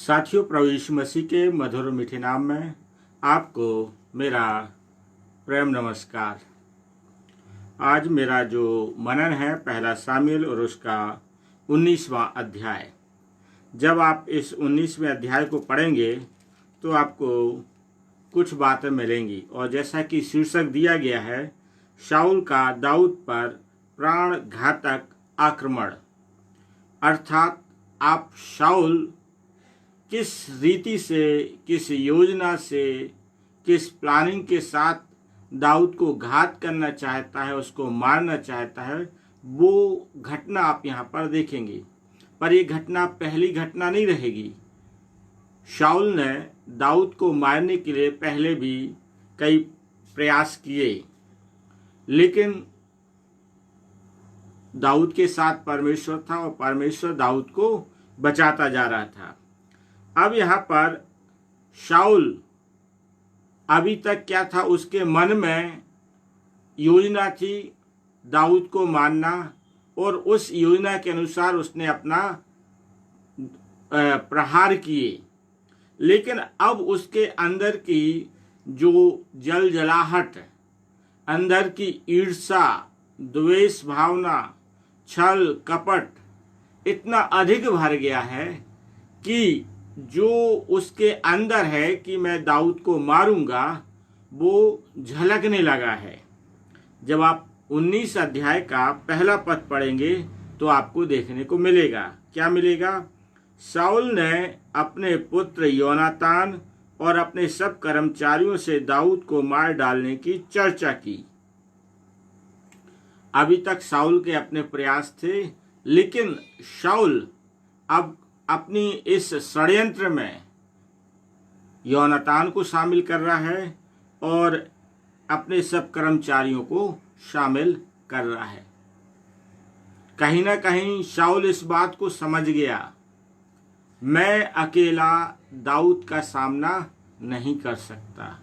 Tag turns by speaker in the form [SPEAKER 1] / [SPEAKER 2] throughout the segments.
[SPEAKER 1] साथियों, प्रभु यीशु मसीह के मधुर मीठे नाम में आपको मेरा प्रेम नमस्कार। आज मेरा जो मनन है पहला शामूएल और उसका 19वां अध्याय। जब आप इस 19वें अध्याय को पढ़ेंगे तो आपको कुछ बातें मिलेंगी, और जैसा कि शीर्षक दिया गया है, शाऊल का दाऊद पर प्राण घातक आक्रमण। अर्थात आप शाऊल किस रीति से, किस योजना से, किस प्लानिंग के साथ दाऊद को घात करना चाहता है, उसको मारना चाहता है, वो घटना आप यहाँ पर देखेंगे। पर ये घटना पहली घटना नहीं रहेगी। शाऊल ने दाऊद को मारने के लिए पहले भी कई प्रयास किए, लेकिन दाऊद के साथ परमेश्वर था और परमेश्वर दाऊद को बचाता जा रहा था। अब यहाँ पर शाऊल अभी तक क्या था, उसके मन में योजना थी दाऊद को मारना, और उस योजना के अनुसार उसने अपना प्रहार किए। लेकिन अब उसके अंदर की जो जलजलाहट, अंदर की ईर्ष्या, द्वेष भावना, छल कपट इतना अधिक भर गया है कि जो उसके अंदर है कि मैं दाऊद को मारूंगा, वो झलकने लगा है। जब आप 19 अध्याय का पहला पद पढ़ेंगे तो आपको देखने को मिलेगा। क्या मिलेगा? शाऊल ने अपने पुत्र योनातान और अपने सब कर्मचारियों से दाऊद को मार डालने की चर्चा की। अभी तक शाऊल के अपने प्रयास थे, लेकिन शाऊल अब अपनी इस षड्यंत्र में योनातान को शामिल कर रहा है और अपने सब कर्मचारियों को शामिल कर रहा है। कहीं ना कहीं शाऊल इस बात को समझ गया, मैं अकेला दाऊद का सामना नहीं कर सकता।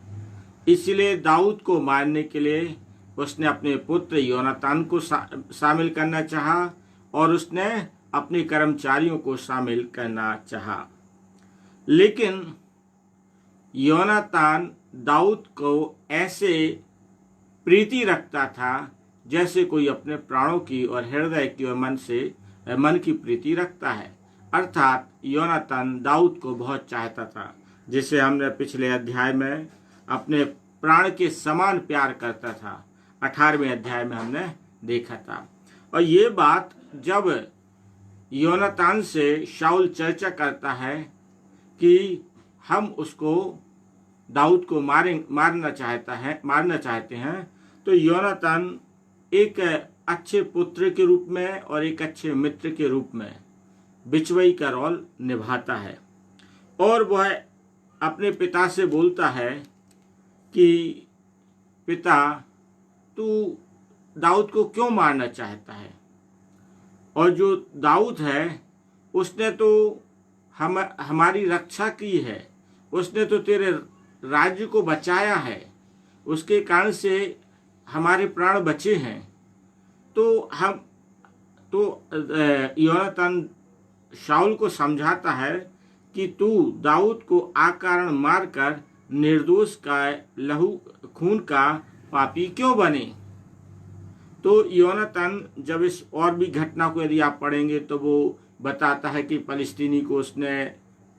[SPEAKER 1] इसलिए दाऊद को मारने के लिए उसने अपने पुत्र योनातान को शामिल करना चाहा, और उसने अपने कर्मचारियों को शामिल करना चाहा। लेकिन योनातान दाऊद को ऐसे प्रीति रखता था जैसे कोई अपने प्राणों की और हृदय की और मन की प्रीति रखता है। अर्थात योनातान दाऊद को बहुत चाहता था, जिसे हमने पिछले अध्याय में अपने प्राण के समान प्यार करता था। 18वें अध्याय में हमने देखा था। और ये बात जब योनातान से शाऊल चर्चा करता है कि हम उसको दाऊद को मारना चाहते हैं, तो योनातान एक अच्छे पुत्र के रूप में और एक अच्छे मित्र के रूप में बिचवई का रोल निभाता है। और वह अपने पिता से बोलता है कि पिता, तू दाऊद को क्यों मारना चाहता है? और जो दाऊद है उसने तो हमारी रक्षा की है, उसने तो तेरे राज्य को बचाया है, उसके कारण से हमारे प्राण बचे हैं। तो योनातान शाऊल को समझाता है कि तू दाऊद को अकारण मारकर निर्दोष का लहू खून का पापी क्यों बने? तो योनातान जब इस और भी घटना को यदि आप पढ़ेंगे तो वो बताता है कि फलिस्तीनी को उसने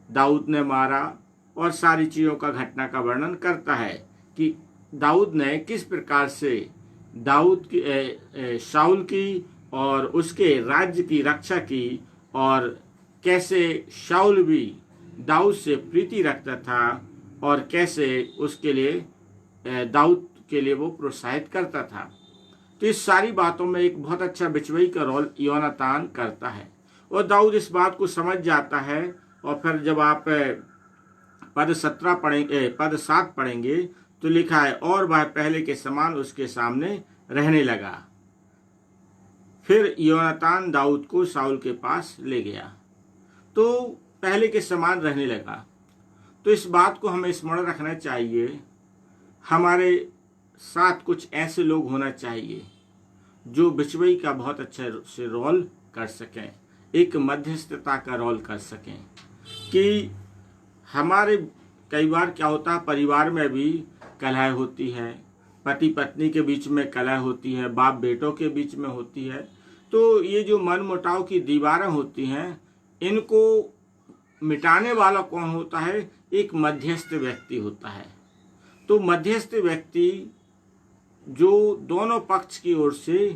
[SPEAKER 1] दाऊद ने मारा, और सारी चीज़ों का घटना का वर्णन करता है कि दाऊद ने किस प्रकार से शाऊल की और उसके राज्य की रक्षा की, और कैसे शाऊल भी दाऊद से प्रीति रखता था, और कैसे उसके लिए दाऊद के लिए वो प्रोत्साहित करता था। तो इस सारी बातों में एक बहुत अच्छा बिचवई का रोल योनातान करता है, और दाऊद इस बात को समझ जाता है। और फिर जब आप पद 7 पढ़ेंगे तो लिखा है, और वह पहले के समान उसके सामने रहने लगा। फिर योनातान दाऊद को शाऊल के पास ले गया, तो पहले के समान रहने लगा। तो इस बात को हमें स्मरण रखना चाहिए, हमारे साथ कुछ ऐसे लोग होना चाहिए जो बिचवई का बहुत अच्छे से रोल कर सकें, एक मध्यस्थता का रोल कर सकें, कि हमारे कई बार क्या होता है, परिवार में भी कलह होती है, पति पत्नी के बीच में कलह होती है, बाप बेटों के बीच में होती है। तो ये जो मन मुटाव की दीवारें होती हैं, इनको मिटाने वाला कौन होता है? एक मध्यस्थ व्यक्ति होता है। तो मध्यस्थ व्यक्ति जो दोनों पक्ष की ओर से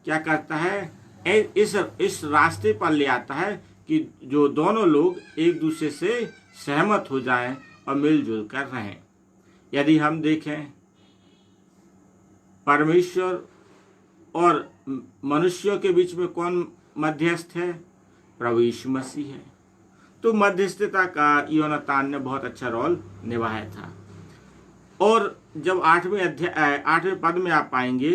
[SPEAKER 1] क्या करता है, इस रास्ते पर ले आता है कि जो दोनों लोग एक दूसरे से सहमत हो जाएं और मिलजुल कर रहें। यदि हम देखें, परमेश्वर और मनुष्यों के बीच में कौन मध्यस्थ है? प्रभु यीशु मसीह है। तो मध्यस्थता का योनातान ने बहुत अच्छा रोल निभाया था। और जब 8वें पद में आप पाएंगे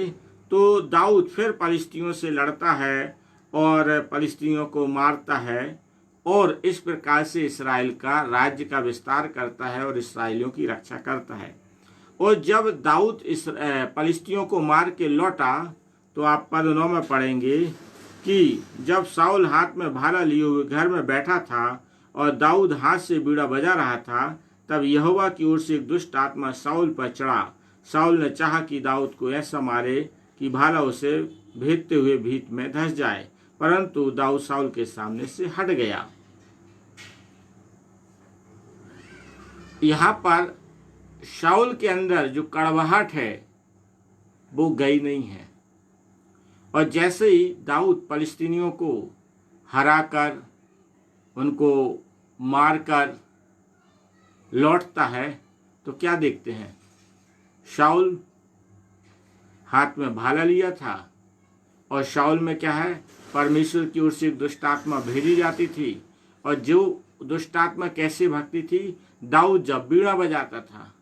[SPEAKER 1] तो दाऊद फिर पलिश्तियों से लड़ता है और पलिश्तियों को मारता है और इस प्रकार से इसराइल का राज्य का विस्तार करता है और इसराइलियों की रक्षा करता है। और जब दाऊद इस पलिश्तियों को मार के लौटा तो आप पद 9 में पढ़ेंगे कि जब शाऊल हाथ में भाला लिए हुए घर में बैठा था और दाऊद हाथ से बीड़ा बजा रहा था, तब यहोवा की ओर से एक दुष्ट आत्मा शाऊल पर चढ़ा। शाऊल ने चाहा कि दाऊद को ऐसा मारे कि भाला उसे भेदते हुए भीत में धंस जाए, परंतु दाऊद शाऊल के सामने से हट गया। यहाँ पर शाऊल के अंदर जो कड़वाहट है वो गई नहीं है। और जैसे ही दाऊद पलिश्तीनियों को हराकर उनको मारकर लौटता है तो क्या देखते हैं? शाऊल हाथ में भाला लिया था और शाऊल में क्या है, परमेश्वर की ओर से एक दुष्ट आत्मा भेजी जाती थी। और जो दुष्ट आत्मा कैसे भगती थी? दाऊद जब बीड़ा बजाता था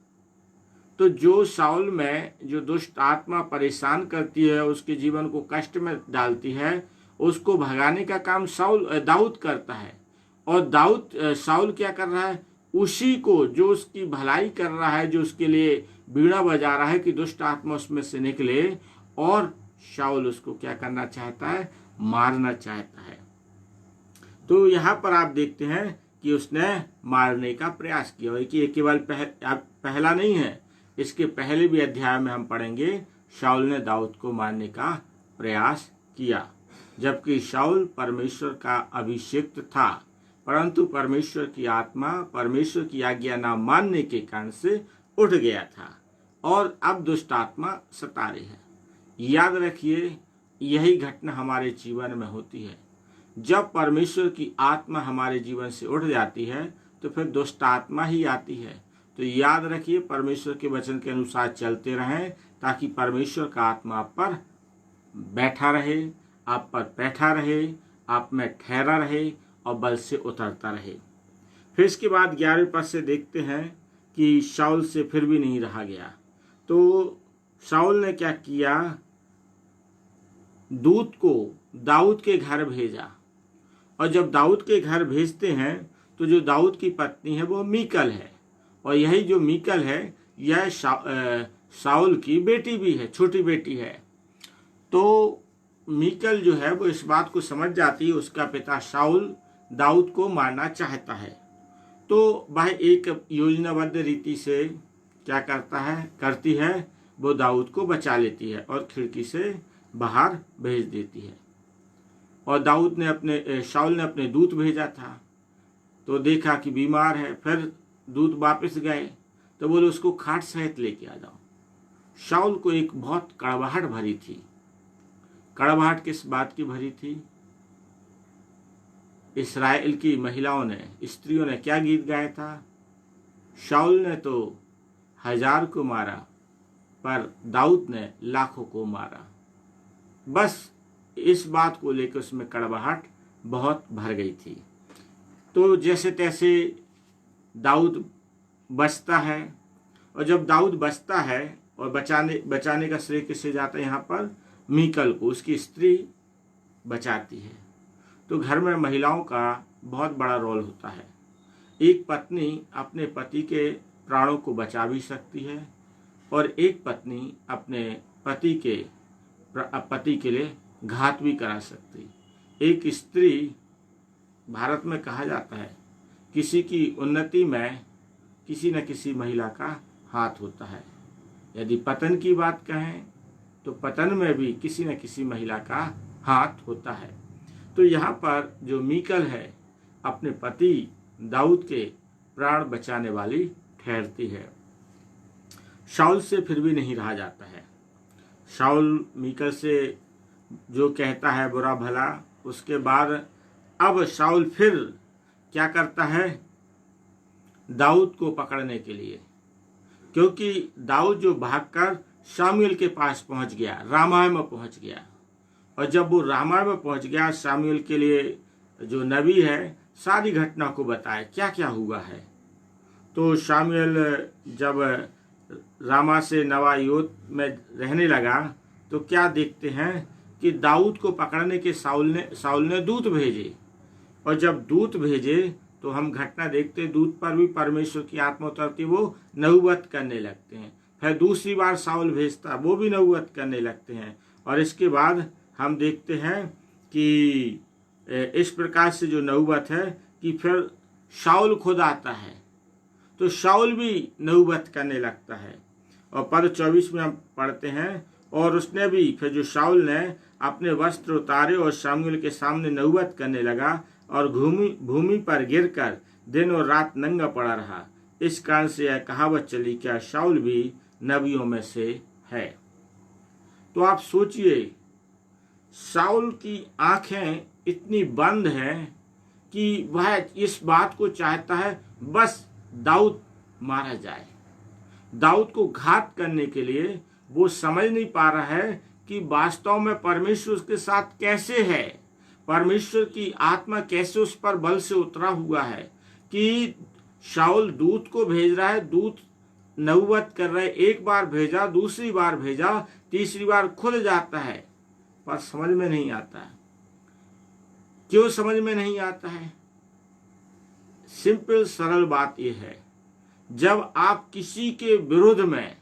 [SPEAKER 1] तो जो शाऊल में जो दुष्ट आत्मा परेशान करती है, उसके जीवन को कष्ट में डालती है, उसको भगाने का काम दाऊद करता है। और शाऊल क्या कर रहा है? उसी को जो उसकी भलाई कर रहा है, जो उसके लिए बीड़ा बजा रहा है कि दुष्ट आत्मा उसमें से निकले, और शाऊल उसको क्या करना चाहता है? मारना चाहता है। तो यहाँ पर आप देखते हैं कि उसने मारने का प्रयास किया। और ये केवल पहला नहीं है, इसके पहले भी अध्याय में हम पढ़ेंगे शाऊल ने दाऊद को मारने का प्रयास किया, जबकि शाऊल परमेश्वर का अभिषिक्त था, परंतु परमेश्वर की आत्मा परमेश्वर की आज्ञा न मानने के कारण से उठ गया था और अब दुष्ट आत्मा सता रही है। याद रखिए, यही घटना हमारे जीवन में होती है। जब परमेश्वर की आत्मा हमारे जीवन से उठ जाती है तो फिर दुष्ट आत्मा ही आती है। तो याद रखिए, परमेश्वर के वचन के अनुसार चलते रहें ताकि परमेश्वर का आत्मा आप पर बैठा रहे, आप पर बैठा रहे, आप में ठहरा रहे और बल से उतरता रहे। फिर इसके बाद 11वें पद से देखते हैं कि शाऊल से फिर भी नहीं रहा गया। तो शाऊल ने क्या किया? दूत को दाऊद के घर भेजा। और जब दाऊद के घर भेजते हैं तो जो दाऊद की पत्नी है वो मीकल है, और यही जो मीकल है यह शाऊल की बेटी भी है, छोटी बेटी है। तो मीकल जो है वो इस बात को समझ जाती है उसका पिता शाऊल दाऊद को मारना चाहता है। तो वह एक योजनाबद्ध रीति से क्या करती है, वो दाऊद को बचा लेती है और खिड़की से बाहर भेज देती है। और शाऊल ने अपने दूत भेजा था तो देखा कि बीमार है। फिर दूत वापस गए तो बोले उसको खाट सहित लेके आ जाओ। शाऊल को एक बहुत कड़वाहट भरी थी। कड़वाहट किस बात की भरी थी? इस्राएल की महिलाओं ने, स्त्रियों ने क्या गीत गाया था? शाऊल ने तो 1000 को मारा पर दाऊद ने लाखों को मारा। बस इस बात को लेकर उसमें कड़वाहट बहुत भर गई थी। तो जैसे तैसे दाऊद बचता है, और जब दाऊद बचता है और बचाने का श्रेय किससे जाता है? यहाँ पर मीकल को, उसकी स्त्री बचाती है। तो घर में महिलाओं का बहुत बड़ा रोल होता है। एक पत्नी अपने पति के प्राणों को बचा भी सकती है और एक पत्नी अपने पति के लिए घात भी करा सकती। एक स्त्री, भारत में कहा जाता है, किसी की उन्नति में किसी न किसी महिला का हाथ होता है। यदि पतन की बात कहें तो पतन में भी किसी न किसी महिला का हाथ होता है। तो यहाँ पर जो मीकल है अपने पति दाऊद के प्राण बचाने वाली ठहरती है। शाऊल से फिर भी नहीं रहा जाता है। शाऊल मीकल से जो कहता है बुरा भला, उसके बाद अब शाऊल फिर क्या करता है, दाऊद को पकड़ने के लिए, क्योंकि दाऊद जो भागकर शामूएल के पास पहुंच गया, रामाह में पहुंच गया, और जब वो रामाह में पहुंच गया, शामूएल के लिए जो नबी है सारी घटना को बताए क्या क्या हुआ है। तो शामूएल जब रामा से नवायोत में रहने लगा तो क्या देखते हैं कि दाऊद को पकड़ने के शाऊल ने दूत भेजे, और जब दूत भेजे तो हम घटना देखते दूत पर भी परमेश्वर की आत्मा उतरती, वो नबूवत करने लगते हैं। फिर दूसरी बार शाऊल भेजता, वो भी नबूवत करने लगते हैं। और इसके बाद हम देखते हैं कि इस प्रकार से जो नबूवत है कि फिर शाऊल खुद आता है, तो शाऊल भी नबूवत करने लगता है। और पद 24 में हम पढ़ते हैं, और उसने भी फिर जो शाऊल ने अपने वस्त्र उतारे और शामूएल के सामने नबूवत करने लगा, और भूमि पर गिरकर दिन और रात नंगा पड़ा रहा। इस कारण से यह कहावत चली, क्या शाऊल भी नबियों में से है। तो आप सोचिए, शाऊल की आंखें इतनी बंद हैं कि वह इस बात को चाहता है बस दाऊद मारा जाए। दाऊद को घात करने के लिए वो समझ नहीं पा रहा है कि वास्तव में परमेश्वर उसके साथ कैसे है, परमेश्वर की आत्मा कैसे उस पर बल से उतरा हुआ है कि शाऊल दूत को भेज रहा है, दूत नबूवत कर रहा है, एक बार भेजा, दूसरी बार भेजा, तीसरी बार खुद जाता है, पर समझ में नहीं आता है। क्यों समझ में नहीं आता है? सिंपल सरल बात यह है, जब आप किसी के विरोध में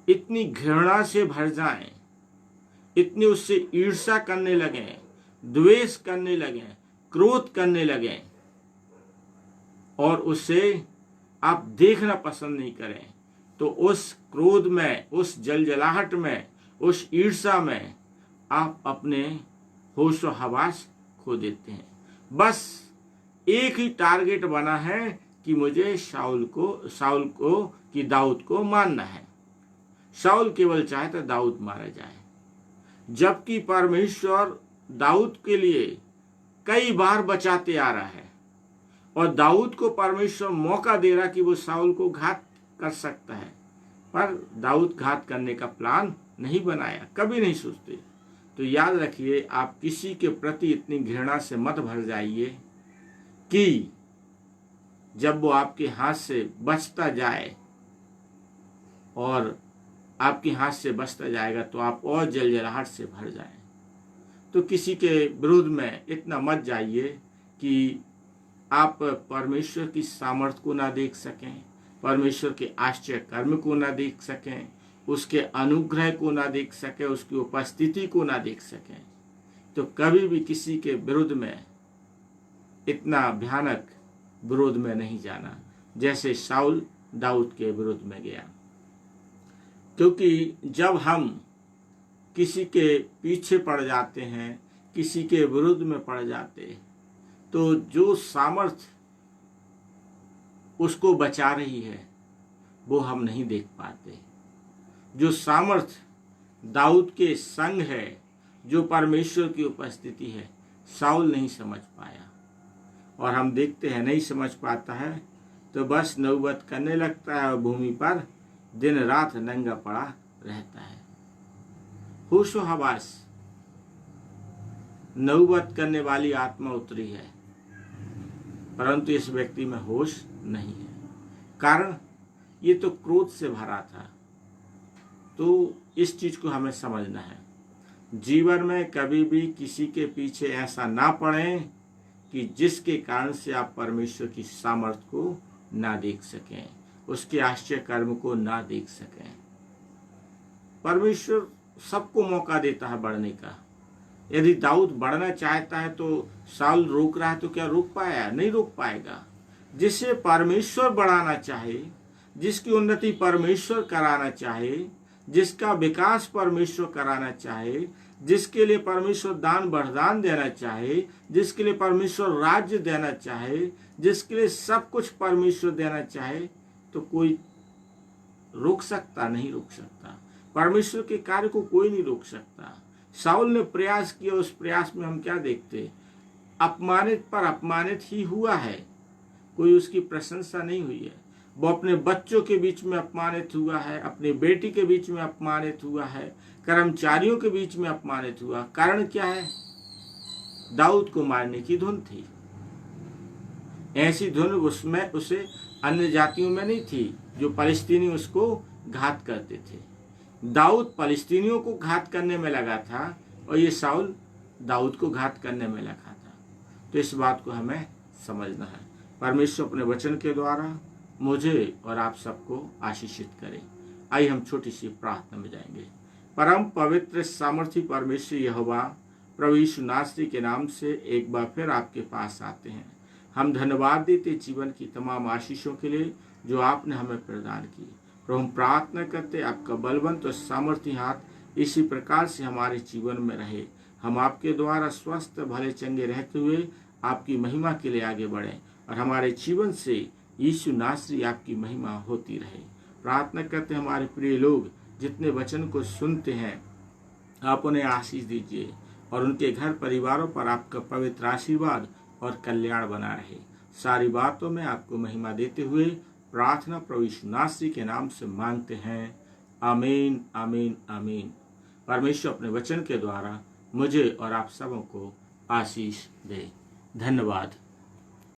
[SPEAKER 1] इतनी घृणा से भर जाएं, इतनी उससे ईर्ष्या करने लगें, द्वेष करने लगें, क्रोध करने लगें, और उसे आप देखना पसंद नहीं करें, तो उस क्रोध में, उस जलजलाहट में, उस ईर्ष्या में आप अपने होश व हवास खो देते हैं। बस एक ही टारगेट बना है कि मुझे शाऊल को कि दाऊद को मारना है। शाऊल केवल चाहता दाऊद मारा जाए, जबकि परमेश्वर दाऊद के लिए कई बार बचाते आ रहा है, और दाऊद को परमेश्वर मौका दे रहा कि वो शाऊल को घात कर सकता है, पर दाऊद घात करने का प्लान नहीं बनाया, कभी नहीं सोचते। तो याद रखिए, आप किसी के प्रति इतनी घृणा से मत भर जाइए कि जब वो आपके हाथ से बचता जाए, और आपके हाथ से बचता जाएगा तो आप और जलजलाहट से भर जाएं। तो किसी के विरोध में इतना मत जाइए कि आप परमेश्वर की सामर्थ्य को ना देख सकें, परमेश्वर के आश्चर्य कर्म को ना देख सकें, उसके अनुग्रह को ना देख सकें, उसकी उपस्थिति को ना देख सकें। तो कभी भी किसी के विरोध में इतना भयानक विरोध में नहीं जाना जैसे शाऊल दाऊद के विरोध में गया। क्योंकि जब हम किसी के पीछे पड़ जाते हैं, किसी के विरुद्ध में पड़ जाते, तो जो सामर्थ उसको बचा रही है वो हम नहीं देख पाते। जो सामर्थ दाऊद के संग है, जो परमेश्वर की उपस्थिति है, शाऊल नहीं समझ पाया। और हम देखते हैं नहीं समझ पाता है तो बस नबूवत करने लगता है और भूमि पर दिन रात नंगा पड़ा रहता है। होश व हवास, नबूवत करने वाली आत्मा उतरी है, परंतु इस व्यक्ति में होश नहीं है। कारण ये तो क्रोध से भरा था। तो इस चीज को हमें समझना है। जीवन में कभी भी किसी के पीछे ऐसा ना पड़े कि जिसके कारण से आप परमेश्वर की सामर्थ्य को ना देख सकें, उसके आश्चर्य कर्म को ना देख सकें। परमेश्वर सबको मौका देता है बढ़ने का। यदि दाऊद बढ़ना चाहता है तो शाऊल रोक रहा है, तो क्या रोक पाया? नहीं रोक पाएगा। जिसे परमेश्वर बढ़ाना चाहे, जिसकी उन्नति परमेश्वर कराना चाहे, जिसका विकास परमेश्वर कराना चाहे, जिसके लिए परमेश्वर दान वरदान देना चाहे, जिसके लिए परमेश्वर राज्य देना चाहे, जिसके लिए सब कुछ परमेश्वर देना चाहे, तो कोई रोक सकता? नहीं रोक सकता। परमेश्वर के कार्य को कोई नहीं रोक सकता। शाऊल ने प्रयास किया, उस प्रयास में हम क्या देखते? अपमानित पर अपमानित ही हुआ है, कोई उसकी प्रशंसा नहीं हुई है। वो अपने बच्चों के बीच में अपमानित हुआ है, अपनी बेटी के बीच में अपमानित हुआ है, कर्मचारियों के बीच में अपमानित हुआ। कारण क्या है? दाऊद को मारने की धुन थी। ऐसी धुन उसमें उसे अन्य जातियों में नहीं थी जो फलिस्तीनी उसको घात करते थे। दाऊद फलिस्तीनियों को घात करने में लगा था और ये शाऊल दाऊद को घात करने में लगा था। तो इस बात को हमें समझना है। परमेश्वर अपने वचन के द्वारा मुझे और आप सबको आशीषित करें। आइए हम छोटी सी प्रार्थना में जाएंगे। परम पवित्र सामर्थी परमेश्वर यहोवा, प्रभु यीशु नासरी के नाम से एक बार फिर आपके पास आते हैं। हम धन्यवाद देते जीवन की तमाम आशीषों के लिए जो आपने हमें प्रदान की। प्रभु हम प्रार्थना करते आपका बलवंत और सामर्थी हाथ इसी प्रकार से हमारे जीवन में रहे। हम आपके द्वारा स्वस्थ भले चंगे रहते हुए आपकी महिमा के लिए आगे बढ़ें और हमारे जीवन से यीशु नासरी आपकी महिमा होती रहे। प्रार्थना करते हमारे प्रिय लोग जितने वचन को सुनते हैं, आप उन्हें आशीष दीजिए और उनके घर परिवारों पर आपका पवित्र आशीर्वाद और कल्याण बना रहे। सारी बातों में आपको महिमा देते हुए प्रार्थना प्रभु यीशु नासरी के नाम से मांगते हैं। आमीन, आमीन, आमीन। परमेश्वर अपने वचन के द्वारा मुझे और आप सबों को आशीष दे। धन्यवाद।